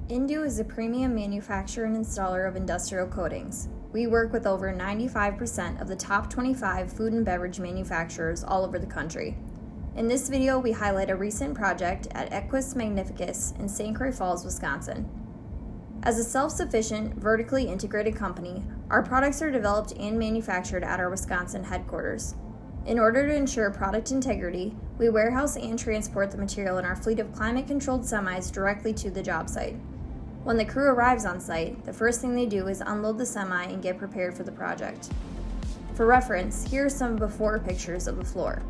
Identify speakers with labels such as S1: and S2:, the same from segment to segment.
S1: Indue is a premium manufacturer and installer of industrial coatings. We work with over 95% of the top 25 food and beverage manufacturers all over the country. In this video, we highlight a recent project at Equus Magnificus in Saint Croix Falls, Wisconsin. As a self-sufficient, vertically integrated company, our products are developed and manufactured at our Wisconsin headquarters. In order to ensure product integrity, we warehouse and transport the material in our fleet of climate-controlled semis directly to the job site. When the crew arrives on site, the first thing they do is unload the semi and get prepared for the project. For reference, here are some before pictures of the floor.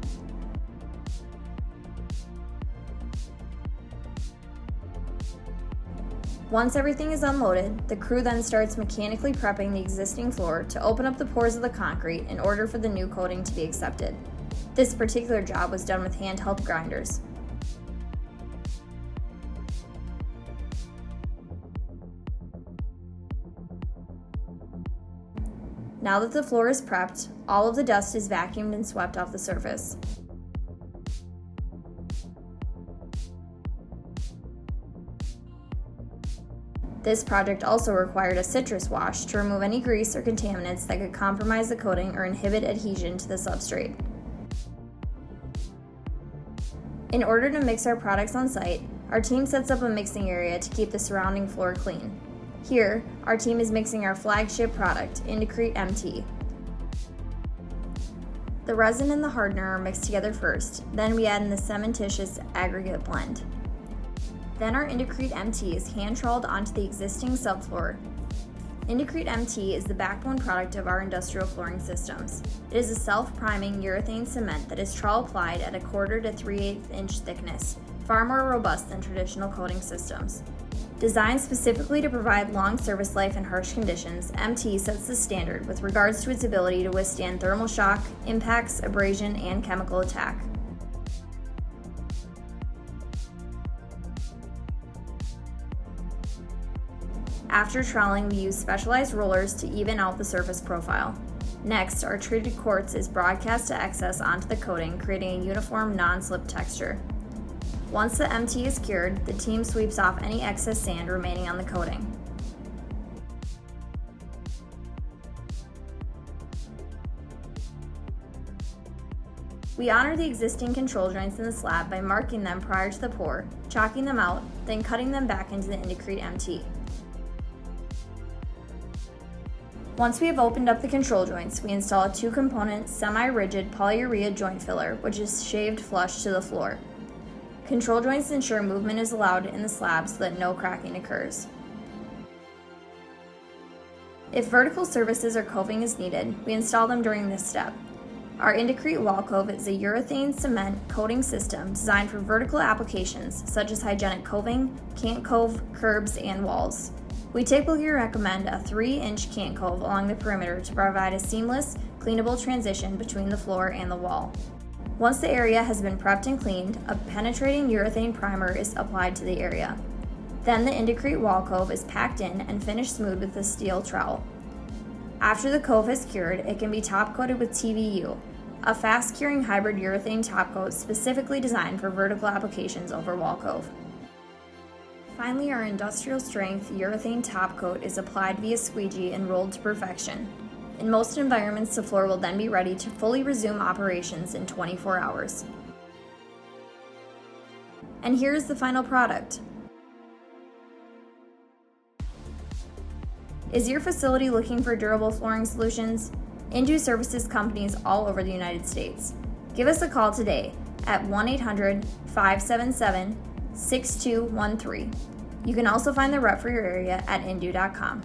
S1: Once everything is unloaded, the crew then starts mechanically prepping the existing floor to open up the pores of the concrete in order for the new coating to be accepted. This particular job was done with handheld grinders. Now that the floor is prepped, all of the dust is vacuumed and swept off the surface. This project also required a citrus wash to remove any grease or contaminants that could compromise the coating or inhibit adhesion to the substrate. In order to mix our products on site, our team sets up a mixing area to keep the surrounding floor clean. Here, our team is mixing our flagship product, Indue MT. The resin and the hardener are mixed together first, then we add in the cementitious aggregate blend. Then our Indue MT is hand-troweled onto the existing subfloor. Indue MT is the backbone product of our industrial flooring systems. It is a self-priming urethane cement that is trowel-applied at a 1/4 to 3/8 inch thickness, far more robust than traditional coating systems. Designed specifically to provide long service life in harsh conditions, MT sets the standard with regards to its ability to withstand thermal shock, impacts, abrasion, and chemical attack. After troweling, we use specialized rollers to even out the surface profile. Next, our treated quartz is broadcast to excess onto the coating, creating a uniform, non-slip texture. Once the MT is cured, the team sweeps off any excess sand remaining on the coating. We honor the existing control joints in the slab by marking them prior to the pour, chalking them out, then cutting them back into the Indue MT. Once we have opened up the control joints, we install a 2-component, semi-rigid polyurea joint filler, which is shaved flush to the floor. Control joints ensure movement is allowed in the slab so that no cracking occurs. If vertical surfaces or coving is needed, we install them during this step. Our Indue Wall Cove is a urethane cement coating system designed for vertical applications such as hygienic coving, cant cove, curbs, and walls. We typically recommend a 3-inch cant cove along the perimeter to provide a seamless, cleanable transition between the floor and the wall. Once the area has been prepped and cleaned, a penetrating urethane primer is applied to the area. Then the Indue Wall Cove is packed in and finished smooth with a steel trowel. After the cove has cured, it can be top coated with TVU, a fast curing hybrid urethane top coat specifically designed for vertical applications over wall cove. Finally, our industrial strength urethane top coat is applied via squeegee and rolled to perfection. In most environments, the floor will then be ready to fully resume operations in 24 hours. And here's the final product. Is your facility looking for durable flooring solutions? Indue services companies all over the United States. Give us a call today at 1-800-577-6213. You can also find the rep for your area at indue.com.